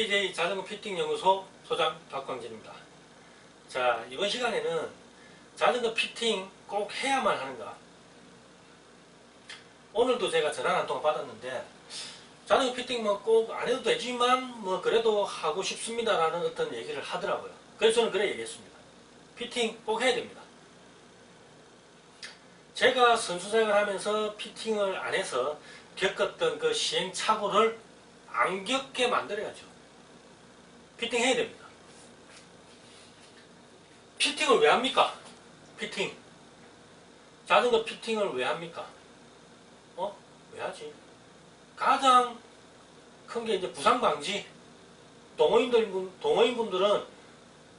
JJ 자전거 피팅 연구소 소장 박광진입니다. 자, 이번 시간에는 자전거 피팅 꼭 해야만 하는가? 오늘도 제가 전화 한 통 받았는데 자전거 피팅 뭐 꼭 안 해도 되지만 뭐 그래도 하고 싶습니다라는 어떤 얘기를 하더라고요. 그래서 저는 그래 얘기했습니다. 피팅 꼭 해야 됩니다. 제가 선수생활 하면서 피팅을 안 해서 겪었던 그 시행착오를 안 겪게 만들어야죠. 피팅 해야 됩니다. 피팅을 왜 합니까? 피팅. 자전거 피팅을 왜 합니까? 왜 하지? 가장 큰 게 이제 부상방지. 동호인분들은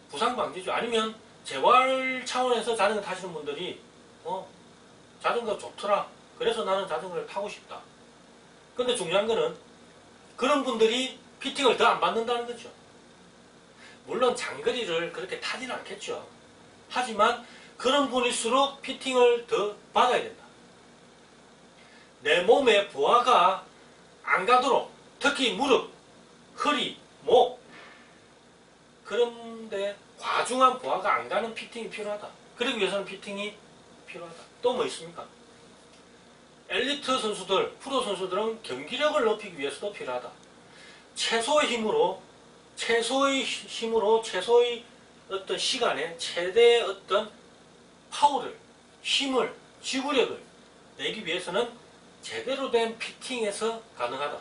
부상방지죠. 아니면 재활 차원에서 자전거 타시는 분들이 자전거 좋더라. 그래서 나는 자전거를 타고 싶다. 근데 중요한 거는 그런 분들이 피팅을 더 안 받는다는 거죠. 물론 장거리를 그렇게 타지는 않겠죠. 하지만 그런 분일수록 피팅을 더 받아야 된다. 내 몸에 부하가 안 가도록, 특히 무릎, 허리, 목, 그런데 과중한 부하가 안 가는 피팅이 필요하다. 그러기 위해서는 피팅이 필요하다. 또 뭐 있습니까? 엘리트 선수들, 프로 선수들은 경기력을 높이기 위해서도 필요하다. 최소의 힘으로 최소의 어떤 시간에 최대의 어떤 파워를, 힘을, 지구력을 내기 위해서는 제대로 된 피팅에서 가능하다.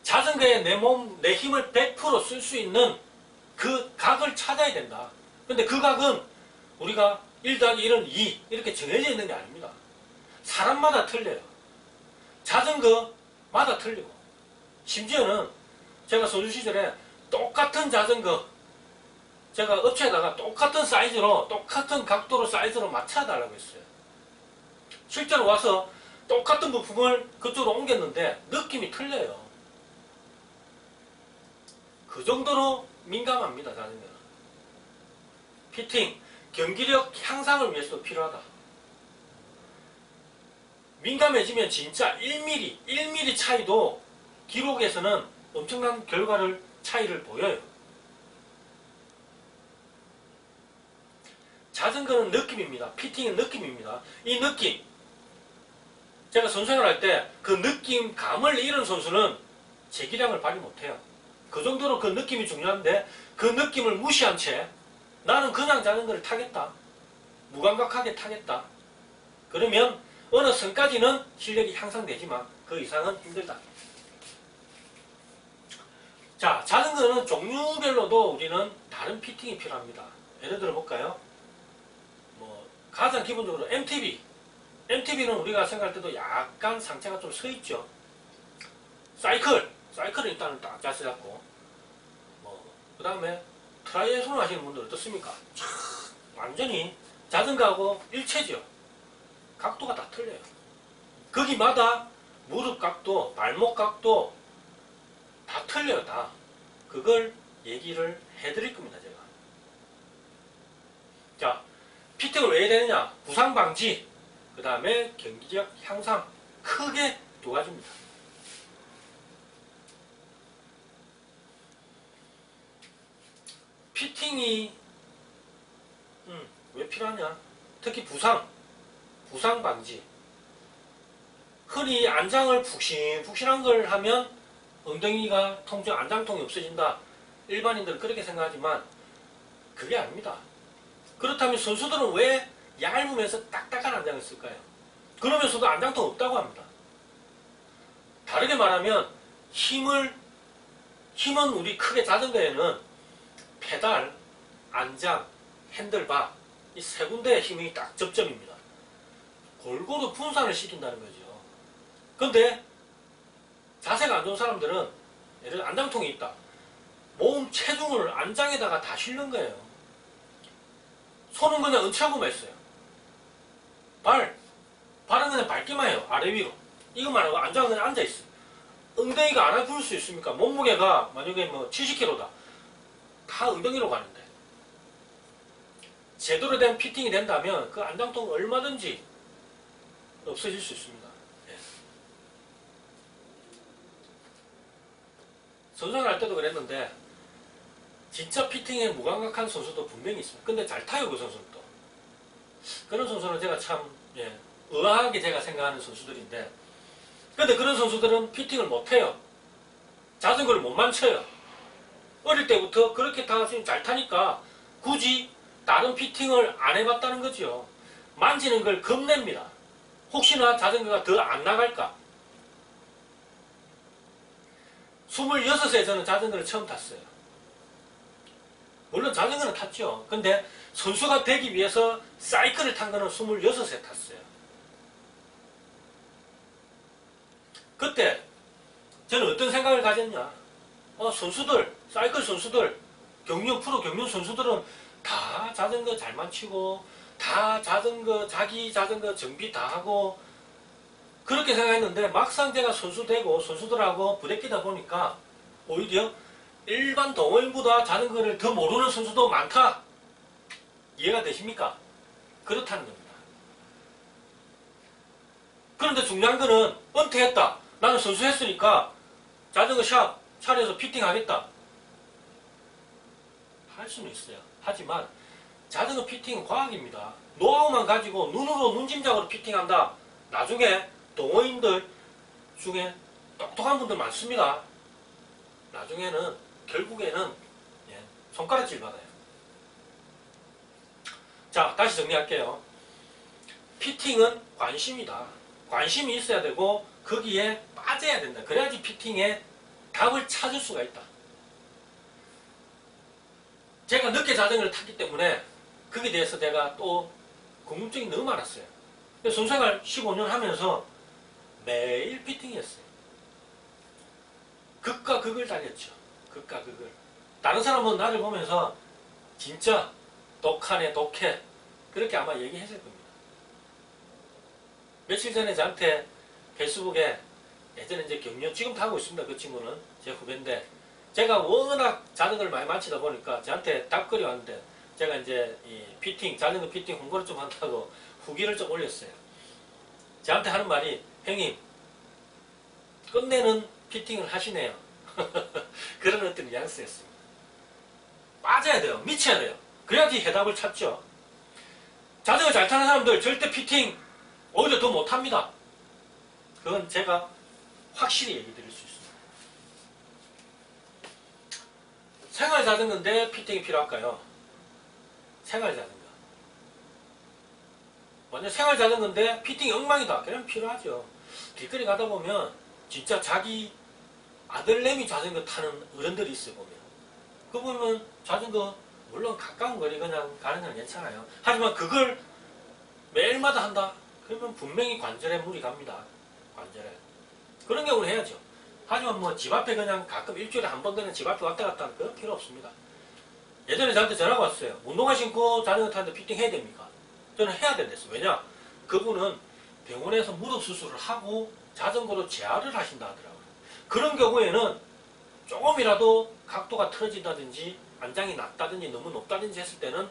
자전거에 내 힘을 100% 쓸 수 있는 그 각을 찾아야 된다. 근데 그 각은 우리가 1+1은 2 이렇게 정해져 있는 게 아닙니다. 사람마다 틀려요. 자전거마다 틀리고, 심지어는 제가 선수 시절에 똑같은 자전거 제가 업체에다가 똑같은 사이즈로, 똑같은 각도로 사이즈로 맞춰달라고 했어요. 실제로 와서 똑같은 부품을 그쪽으로 옮겼는데 느낌이 틀려요. 그 정도로 민감합니다, 자전거는. 피팅, 경기력 향상을 위해서도 필요하다. 민감해지면 진짜 1mm 차이도 기록에서는 엄청난 차이를 보여요. 자전거는 느낌입니다. 피팅은 느낌입니다. 이 느낌, 제가 선수생활 할 때 그 느낌감을 잃은 선수는 재기량을 발휘 못해요. 그 정도로 그 느낌이 중요한데 그 느낌을 무시한 채 나는 그냥 자전거를 타겠다, 무감각하게 타겠다, 그러면 어느 선까지는 실력이 향상되지만 그 이상은 힘들다. 자, 자전거는 종류별로도 우리는 다른 피팅이 필요합니다. 예를 들어 볼까요? 가장 기본적으로 MTB는 우리가 생각할 때도 약간 상체가 좀 서 있죠. 사이클은 일단은 딱 자세 잡고, 그 다음에 트라이애슬론 하시는 분들 어떻습니까? 완전히 자전거하고 일체죠. 각도가 다 틀려요. 거기마다 무릎 각도, 발목 각도 다 틀려요, 다. 그걸 얘기를 해드릴 겁니다, 제가. 자, 피팅을 왜 해야 되느냐? 부상 방지, 그 다음에 경기력 향상, 크게 두 가지입니다. 피팅이 왜 필요하냐? 특히 부상 방지. 흔히 안장을 푹신푹신한 걸 하면 엉덩이가 안장통이 없어진다. 일반인들은 그렇게 생각하지만 그게 아닙니다. 그렇다면 선수들은 왜 얇으면서 딱딱한 안장을 쓸까요? 그러면서도 안장통 없다고 합니다. 다르게 말하면 힘은 우리 크게 자전거에는 페달, 안장, 핸들바 이 세 군데의 힘이 딱 접점입니다. 골고루 분산을 시킨다는 거죠. 근데 자세가 안 좋은 사람들은 예를 들어 안장통이 있다. 몸 체중을 안장에다가 다 실는 거예요. 손은 그냥 얹혀고만 있어요. 발은 그냥 밟기만 해요. 아래 위로. 이것만 하고 안장은 그냥 앉아있어요. 엉덩이가 안 아플 수 있습니까? 몸무게가 만약에 70kg다. 다 엉덩이로 가는데. 제대로 된 피팅이 된다면 그 안장통은 얼마든지 없어질 수 있습니다. 선수생활 할 때도 그랬는데 진짜 피팅에 무감각한 선수도 분명히 있어요. 근데 잘 타요, 그 선수는 또. 그런 선수는 제가 참 의아하게 제가 생각하는 선수들인데, 근데 그런 선수들은 피팅을 못해요. 자전거를 못 만쳐요. 어릴 때부터 그렇게 잘 타니까 굳이 다른 피팅을 안 해봤다는 거죠. 만지는 걸 겁냅니다. 혹시나 자전거가 더 안 나갈까. 26에 저는 자전거를 처음 탔어요. 물론 자전거는 탔죠. 근데 선수가 되기 위해서 사이클을 탄 거는 26에 탔어요. 그때 저는 어떤 생각을 가졌냐. 선수들, 사이클 선수들, 프로 경륜 선수들은 다 자전거 잘 만치고 다 자기 자전거 정비 다 하고 그렇게 생각했는데 막상 제가 선수 되고 선수들하고 부대끼다 보니까 오히려 일반 동호인보다 자전거를 더 모르는 선수도 많다. 이해가 되십니까? 그렇다는 겁니다. 그런데 중요한 거는 은퇴했다. 나는 선수 했으니까 자전거 샵 차려서 피팅하겠다. 할 수는 있어요. 하지만 자전거 피팅은 과학입니다. 노하우만 가지고 눈으로 눈짐작으로 피팅한다. 나중에 동호인들 중에 똑똑한 분들 많습니다. 나중에는 결국에는 손가락질 받아요. 자, 다시 정리할게요. 피팅은 관심이다. 관심이 있어야 되고 거기에 빠져야 된다. 그래야지 피팅에 답을 찾을 수가 있다. 제가 늦게 자전거를 탔기 때문에 거기에 대해서 내가 또 궁금증이 너무 많았어요. 선수생활 15년 하면서 매일 피팅이었어요. 극과 극을 달렸죠. 극과 극을. 다른 사람은 나를 보면서 진짜 독하네 독해 그렇게 아마 얘기했을 겁니다. 며칠 전에 저한테 페이스북에 예전에 이제 경륜 지금도 하고 있습니다. 그 친구는 제 후배인데 제가 워낙 자전거를 많이 만치다 보니까 저한테 답글이 왔는데 제가 이제 이 피팅 자전거 피팅 홍보를 좀 한다고 후기를 좀 올렸어요. 저한테 하는 말이 형님 끝내는 피팅을 하시네요. 그런 어떤 뉘앙스였습니다. 빠져야 돼요. 미쳐야 돼요. 그래야지 해답을 찾죠. 자전거 잘 타는 사람들 절대 피팅 오히려 더 못합니다. 그건 제가 확실히 얘기 드릴 수 있습니다. 생활 자전거인데 피팅이 필요할까요? 생활 자전거. 완전 생활 자전거인데 피팅이 엉망이다. 그러면 필요하죠. 길거리 가다 보면 진짜 자기 아들내미 자전거 타는 어른들이 있어요. 보면. 그 보면 자전거 물론 가까운 거리 그냥 가는 건 괜찮아요. 하지만 그걸 매일마다 한다? 그러면 분명히 관절에 무리 갑니다. 관절에. 그런 경우는 해야죠. 하지만 뭐 집 앞에 그냥 가끔 일주일에 한 번 그냥 집 앞에 왔다 갔다 하는 그건 필요 없습니다. 예전에 저한테 전화가 왔어요. 운동화 신고 자전거 타는데 피팅 해야 됩니까? 저는 해야 된댔어요. 왜냐? 그분은 병원에서 무릎 수술을 하고 자전거로 재활을 하신다 하더라고요. 그런 경우에는 조금이라도 각도가 틀어진다든지 안장이 낮다든지 너무 높다든지 했을 때는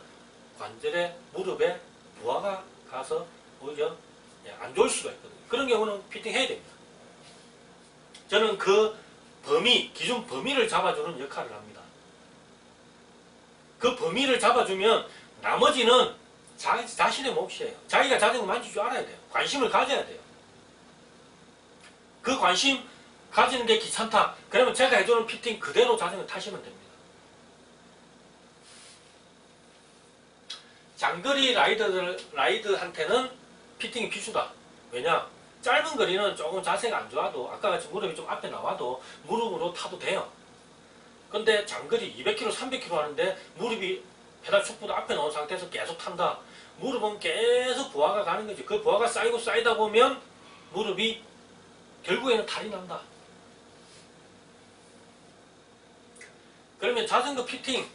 관절에 무릎에 부하가 가서 오히려 안 좋을 수가 있거든요. 그런 경우는 피팅 해야 됩니다. 저는 그 범위, 기준 범위를 잡아주는 역할을 합니다. 그 범위를 잡아주면 나머지는 자신의 몫이에요. 자기가 자전거 만질 줄 알아야 돼요. 관심을 가져야 돼요. 그 관심 가지는 게 귀찮다. 그러면 제가 해주는 피팅 그대로 자전거 타시면 됩니다. 장거리 라이드한테는 피팅이 필수다. 왜냐? 짧은 거리는 조금 자세가 안 좋아도 아까 같이 무릎이 좀 앞에 나와도 무릎으로 타도 돼요. 근데 장거리 200km, 300km 하는데 무릎이 페달 축보다 앞에 나온 상태에서 계속 탄다. 무릎은 계속 부하가 가는 거지. 그 부하가 쌓이고 쌓이다 보면 무릎이 결국에는 탈이 난다. 그러면 자전거 피팅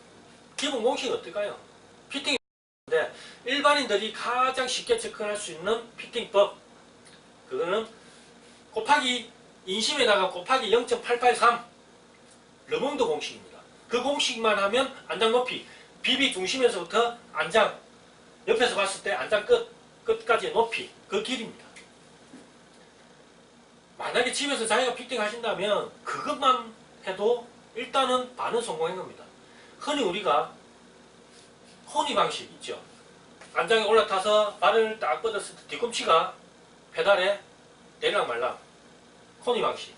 기본 공식이 어떨까요? 피팅인데 일반인들이 가장 쉽게 접근할 수 있는 피팅법 그거는 곱하기 인심에다가 곱하기 0.883 르몽드 공식입니다. 그 공식만 하면 안장 높이 비비 중심에서부터 안장 옆에서 봤을 때 안장 끝까지의 높이 그 길입니다. 만약에 집에서 자기가 피팅 하신다면 그것만 해도 일단은 반은 성공한 겁니다. 흔히 우리가 호니 방식 있죠. 안장에 올라타서 발을 딱 뻗었을 때 뒤꿈치가 페달에 내리락 말락. 호니 방식.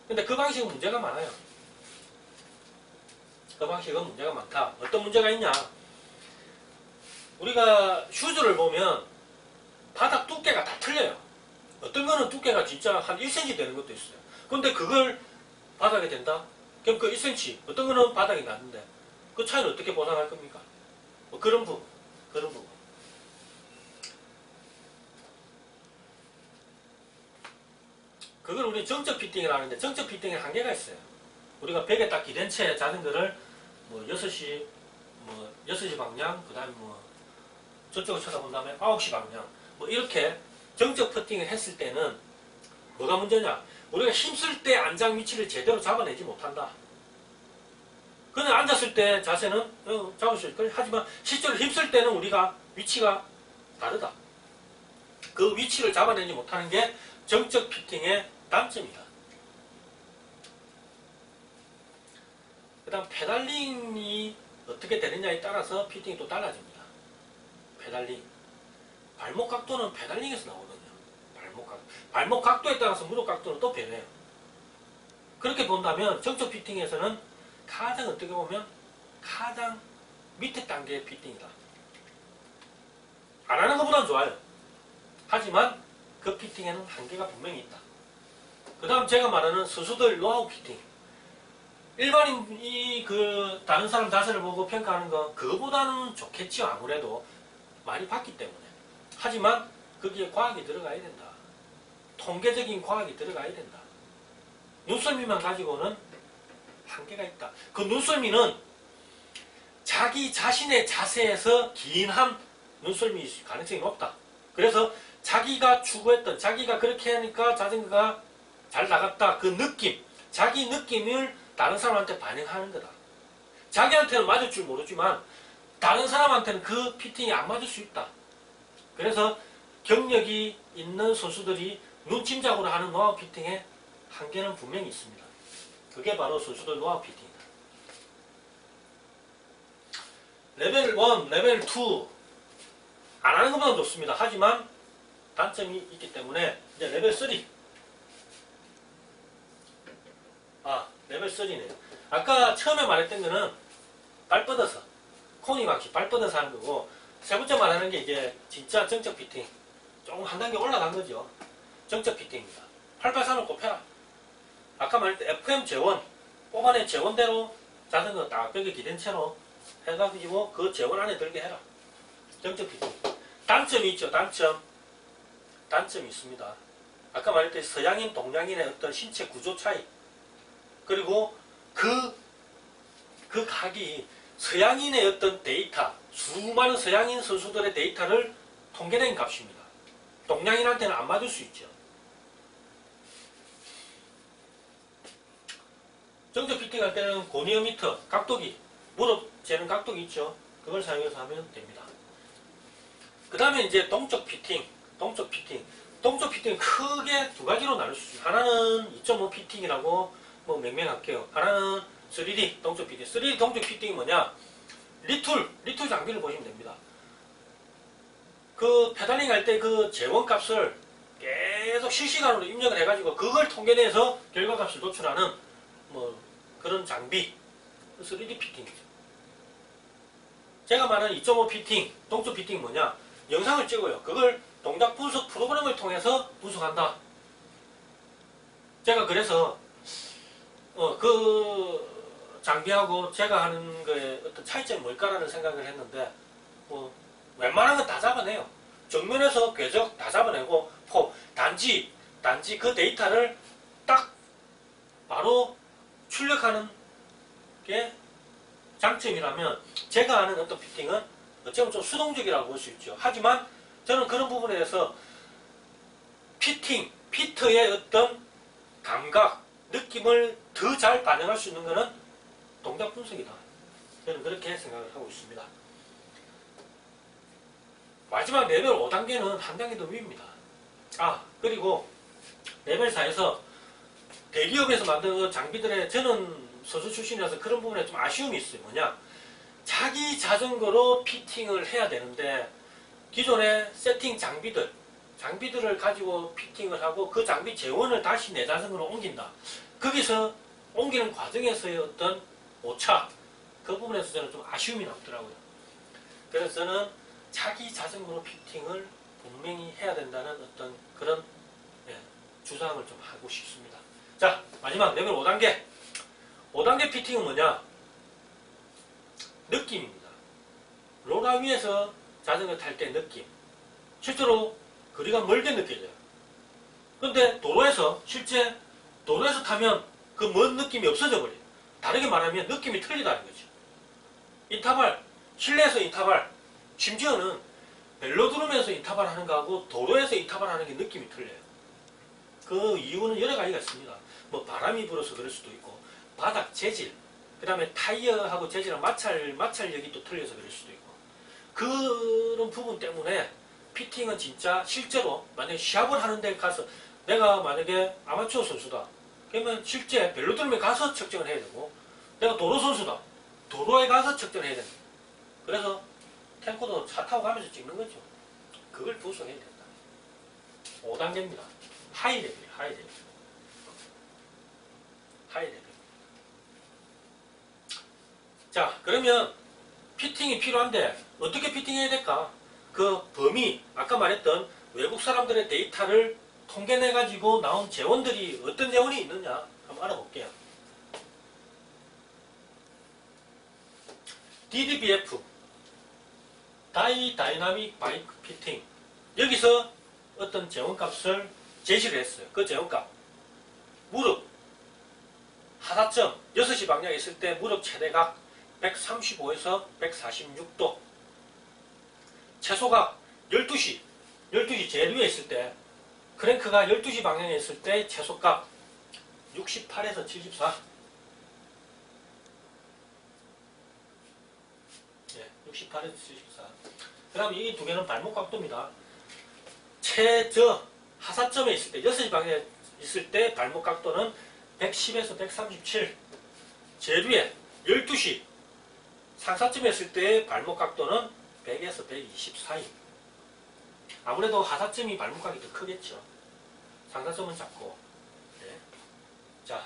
근데 그 방식은 문제가 많아요. 그 방식은 문제가 많다. 어떤 문제가 있냐? 우리가 슈즈를 보면 바닥 두께가 다 틀려요. 어떤 거는 두께가 진짜 한 1cm 되는 것도 있어요. 근데 그걸 바닥에 댄다? 그럼 그 1cm, 어떤 거는 바닥이 낮은데 그 차이를 어떻게 보상할 겁니까? 뭐 그런 부분. 그걸 우리 정적 피팅이라고 하는데 정적 피팅에 한계가 있어요. 우리가 벽에 딱 기댄 채 자전거를 뭐 6시 방향, 그 다음에 뭐 저쪽을 쳐다본 다음에 9시 방향, 뭐 이렇게 정적 피팅을 했을 때는 뭐가 문제냐? 우리가 힘쓸 때 안장 위치를 제대로 잡아내지 못한다. 그냥 앉았을 때 자세는 잡을 수 있고, 하지만 실제로 힘쓸 때는 우리가 위치가 다르다. 그 위치를 잡아내지 못하는 게 정적 피팅의 단점이다. 그 다음 페달링이 어떻게 되느냐에 따라서 피팅이 또 달라집니다. 페달링. 발목 각도는 페달링에서 나오거든요. 발목 각도에 따라서 무릎 각도는 또 변해요. 그렇게 본다면 정적 피팅에서는 가장 어떻게 보면 가장 밑에 단계의 피팅이다. 안 하는 것보다는 좋아요. 하지만 그 피팅에는 한계가 분명히 있다. 그 다음 제가 말하는 선수들 노하우 피팅. 일반인이 다른 사람 자세를 보고 평가하는 건 그거보다는 좋겠지요. 아무래도 많이 봤기 때문에. 하지만 거기에 과학이 들어가야 된다. 통계적인 과학이 들어가야 된다. 눈썰미만 가지고는 한계가 있다. 그 눈썰미는 자기 자신의 자세에서 긴한 눈썰미일 가능성이 높다. 그래서 자기가 추구했던, 자기가 그렇게 하니까 자전거가 잘 나갔다. 그 느낌, 자기 느낌을 다른 사람한테 반영하는 거다. 자기한테는 맞을 줄 모르지만 다른 사람한테는 그 피팅이 안 맞을 수 있다. 그래서 경력이 있는 선수들이 눈침작으로 하는 노하우 피팅에 한계는 분명히 있습니다. 그게 바로 선수들 노하우 피팅이다. 레벨 1, 레벨 2 안 하는 것보다 좋습니다. 하지만 단점이 있기 때문에 이제 레벨 3. 레벨 3네요. 아까 처음에 말했던 거는 발 뻗어서 코니 방식 발 뻗어서 하는 거고, 세 번째 말하는 게 이제 진짜 정적 피팅. 조금 한 단계 올라간 거죠. 정적 피팅입니다. 883을 꼽혀라. 아까 말했던 FM 재원, 뽑아낸 재원대로 자전거 딱 벽에 기댄 채로 해가지고 그 재원 안에 들게 해라. 정적 피팅. 단점이 있죠. 단점이 있습니다. 아까 말했듯이 서양인, 동양인의 어떤 신체 구조 차이, 그리고 그 각이 서양인의 어떤 데이터, 수많은 서양인 선수들의 데이터를 통계낸 값입니다. 동양인한테는 안 맞을 수 있죠. 정적 피팅 할 때는 고니어미터, 각도기, 무릎 재는 각도기 있죠. 그걸 사용해서 하면 됩니다. 그 다음에 이제 동적 피팅. 동적 피팅 크게 두 가지로 나눌 수 있어요. 하나는 2.5 피팅이라고 뭐 명명할게요. 하나는 3D 동적 피팅. 3D 동적 피팅이 뭐냐? 리툴 장비를 보시면 됩니다. 그 페달링 할 때 그 재원 값을 계속 실시간으로 입력을 해가지고 그걸 통계내서 결과값을 도출하는 뭐 그런 장비. 3D 피팅이죠. 제가 말하는 2.5 피팅, 동적 피팅이 뭐냐? 영상을 찍어요. 그걸 동작 분석 프로그램을 통해서 분석한다. 제가 그래서 그 장비하고 제가 하는 거에 어떤 차이점이 뭘까라는 생각을 했는데, 웬만한 건 다 잡아내요. 정면에서 궤적 다 잡아내고, 단지 그 데이터를 딱 바로 출력하는 게 장점이라면, 제가 하는 어떤 피팅은 어쩌면 좀 수동적이라고 볼 수 있죠. 하지만 저는 그런 부분에 대해서 피터의 어떤 감각, 느낌을 더 잘 반영할 수 있는 것은 동작 분석이다. 저는 그렇게 생각을 하고 있습니다. 마지막 레벨 5단계는 한 단계 더 위입니다. 그리고 레벨 4에서 대기업에서 만든 장비들의 저는 선수 출신이라서 그런 부분에 좀 아쉬움이 있어요. 뭐냐? 자기 자전거로 피팅을 해야 되는데 기존의 세팅 장비들을 가지고 피팅을 하고 그 장비 재원을 다시 내 자전거로 옮긴다. 거기서 옮기는 과정에서의 어떤 오차, 그 부분에서 저는 좀 아쉬움이 남더라고요. 그래서 저는 자기 자전거로 피팅을 분명히 해야 된다는 어떤 그런 주장을 좀 하고 싶습니다. 자, 마지막 레벨 5단계. 5단계 피팅은 뭐냐? 느낌입니다. 로라 위에서 자전거 탈 때 느낌. 실제로 거리가 멀게 느껴져요. 근데 실제 도로에서 타면 그 먼 느낌이 없어져 버려요. 다르게 말하면 느낌이 틀리다는 거죠. 인터벌, 실내에서 인터벌, 심지어는 벨로드롬에서 인터벌 하는 거하고 도로에서 인터벌 하는 게 느낌이 틀려요. 그 이유는 여러 가지가 있습니다. 뭐 바람이 불어서 그럴 수도 있고, 바닥 재질, 그 다음에 타이어하고 재질랑 마찰력이 또 틀려서 그럴 수도 있고, 그런 부분 때문에 피팅은 진짜 실제로 만약에 시합을 하는 데 가서 내가 만약에 아마추어 선수다. 그러면 실제 벨로드롬에 가서 측정을 해야 되고, 내가 도로 선수다. 도로에 가서 측정을 해야 된다. 그래서 탱커도 차 타고 가면서 찍는 거죠. 그걸 분석해야 된다. 5단계입니다. 하이 레벨. 자, 그러면 피팅이 필요한데 어떻게 피팅해야 될까? 그 범위, 아까 말했던 외국 사람들의 데이터를 통계내가지고 나온 재원들이 어떤 재원이 있느냐 한번 알아볼게요. DDBF, 다이나믹 바이크 피팅. 여기서 어떤 재원값을 제시를 했어요. 그 재원값. 무릎, 하사점, 6시 방향에 있을 때 무릎 최대각 135에서 146도. 최소각 12시 제일 위에 있을 때, 크랭크가 12시 방향에 있을 때 최소값 68에서 74. 68에서 74. 그 다음에 이 두 개는 발목 각도입니다. 하사점에 있을 때, 6시 방향에 있을 때 발목 각도는 110에서 137. 제일 위에 12시 상사점에 있을 때 발목 각도는 100에서 120 사이. 아무래도 하사점이 발목각이 더 크겠죠. 상사점은 작고. 네. 자,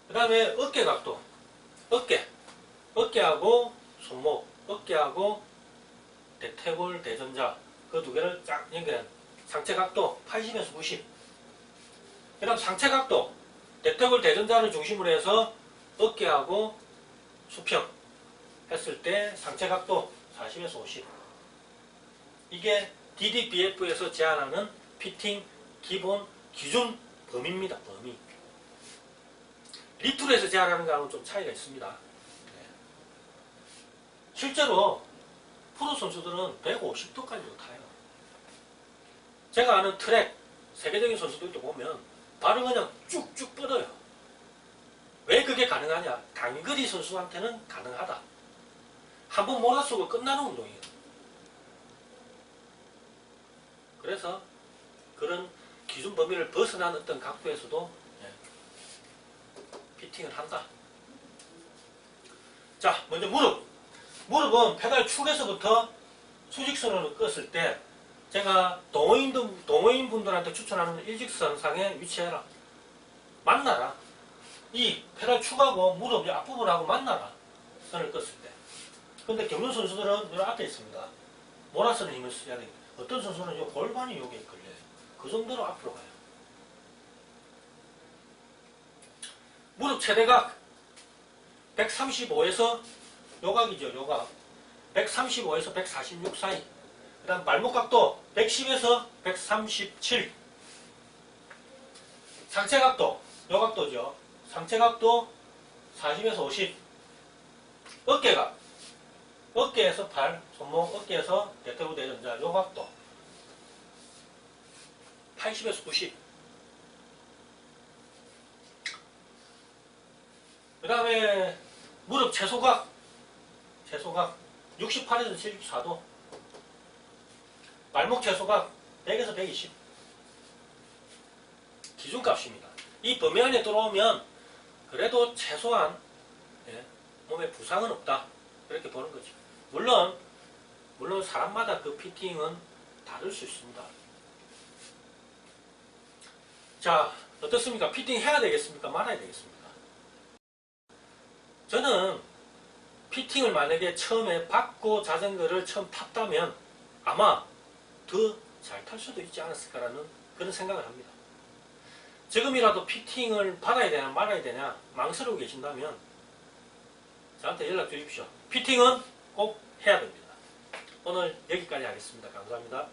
그 다음에 어깨 각도. 어깨하고 손목, 어깨하고 대퇴골, 대전자, 그 두 개를 쫙 연결한 상체 각도 80에서 90. 그 다음 상체 각도, 대퇴골, 대전자를 중심으로 해서 어깨하고 수평 했을 때 상체 각도 40에서 50. 이게 DDBF에서 제안하는 피팅 기본 기준 범위입니다. 범위. 리툴에서 제안하는 거하고는 좀 차이가 있습니다. 네. 실제로 프로 선수들은 150도까지도 타요. 제가 아는 트랙 세계적인 선수들도 보면 발을 그냥 쭉쭉 뻗어요. 왜 그게 가능하냐? 단거리 선수한테는 가능하다. 한번 몰아쓰고 끝나는 운동이에요. 그래서 그런 기준 범위를 벗어난 어떤 각도에서도 피팅을 한다. 자, 먼저 무릎. 무릎은 페달 축에서부터 수직선으로 껐을 때 제가 동호인분들한테 추천하는 일직선상에 위치해라. 만나라. 이 페달 축하고 무릎 앞부분하고 만나라. 선을 껐을 때. 근데 경륜 선수들은 이 앞에 있습니다. 몰아서는 힘을 써야 됩니다. 어떤 선수는 요 골반이 여기에 걸려요. 그 정도로 앞으로 가요. 무릎 최대각 135에서 요각이죠. 요각 135에서 146 사이. 그 다음 발목 각도 110에서 137. 상체 각도, 요각도죠. 상체 각도 40에서 50. 어깨각, 어깨에서 팔, 손목, 어깨에서 대퇴골, 대전자, 요각도 80에서 90. 그 다음에 무릎 최소각 68에서 74도. 발목 최소각 100에서 120. 기준값입니다. 이 범위 안에 들어오면 그래도 최소한 몸에 부상은 없다. 그렇게 보는 거죠. 물론 사람마다 그 피팅은 다를 수 있습니다. 자, 어떻습니까? 피팅 해야 되겠습니까? 말아야 되겠습니까? 저는 피팅을 만약에 처음에 받고 자전거를 처음 탔다면 아마 더 잘 탈 수도 있지 않았을까라는 그런 생각을 합니다. 지금이라도 피팅을 받아야 되냐 말아야 되냐 망설이고 계신다면 저한테 연락 주십시오. 피팅은 꼭 해야 됩니다. 오늘 여기까지 하겠습니다. 감사합니다.